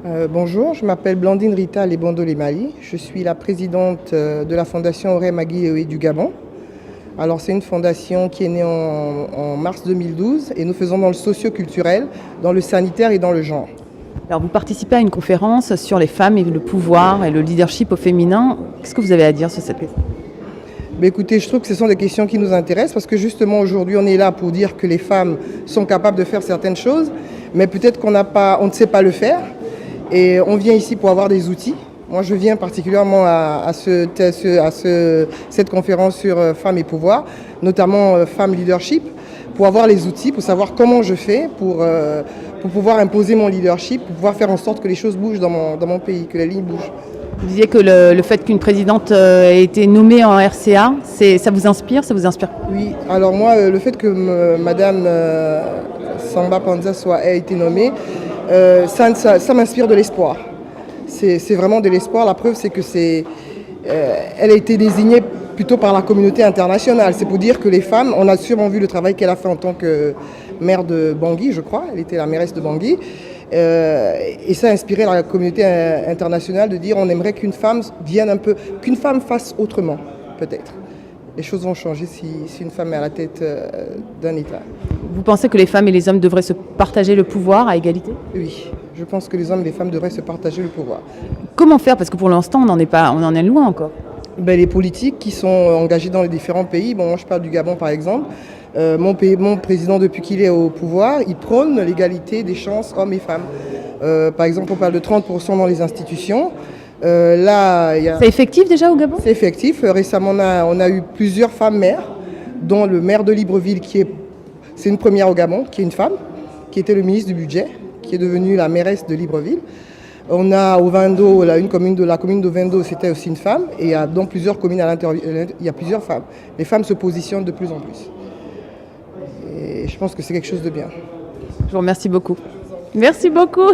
Bonjour, je m'appelle Blandine Rita Lebondo-Lemali. Je suis la présidente de la fondation Auré Magui du Gabon. Alors c'est une fondation qui est née en mars 2012 et nous faisons dans le socio-culturel, dans le sanitaire et dans le genre. Alors vous participez à une conférence sur les femmes et le pouvoir et le leadership au féminin. Qu'est-ce que vous avez à dire sur cette question? Écoutez, je trouve que ce sont des questions qui nous intéressent parce que justement aujourd'hui on est là pour dire que les femmes sont capables de faire certaines choses, mais peut-être qu'on ne sait pas le faire. Et on vient ici pour avoir des outils. Moi, je viens particulièrement à cette conférence sur femmes et pouvoir, notamment femmes leadership, pour avoir les outils, pour savoir comment je fais pour pouvoir imposer mon leadership, pour pouvoir faire en sorte que les choses bougent dans mon pays, que les lignes bougent. Vous disiez que le fait qu'une présidente ait été nommée en RCA, ça vous inspire? Ça vous inspire? Oui, alors moi, le fait que Madame Samba Panza ait été nommée, ça m'inspire de l'espoir. C'est vraiment de l'espoir. La preuve, c'est que elle a été désignée plutôt par la communauté internationale. C'est pour dire que les femmes, on a sûrement vu le travail qu'elle a fait en tant que maire de Bangui, je crois. Elle était la mairesse de Bangui. Et ça a inspiré la communauté internationale de dire on aimerait qu'une femme qu'une femme fasse autrement, peut-être. Les choses vont changer si une femme est à la tête d'un État. Vous pensez que les femmes et les hommes devraient se partager le pouvoir à égalité? Oui, je pense que les hommes et les femmes devraient se partager le pouvoir. Comment faire? Parce que pour l'instant, on en est loin encore. Les politiques qui sont engagés dans les différents pays, moi je parle du Gabon par exemple, mon président depuis qu'il est au pouvoir, il prône l'égalité des chances hommes et femmes. Par exemple, on parle de 30% dans les institutions. C'est effectif déjà au Gabon? C'est effectif. Récemment, on a eu plusieurs femmes maires, dont le maire de Libreville, c'est une première au Gabon, qui est une femme, qui était le ministre du budget, qui est devenue la mairesse de Libreville. On a au Vendo, la commune de Vendo, c'était aussi une femme, et dans plusieurs communes à l'intérieur, il y a plusieurs femmes. Les femmes se positionnent de plus en plus. Et je pense que c'est quelque chose de bien. Je vous remercie beaucoup. Merci beaucoup.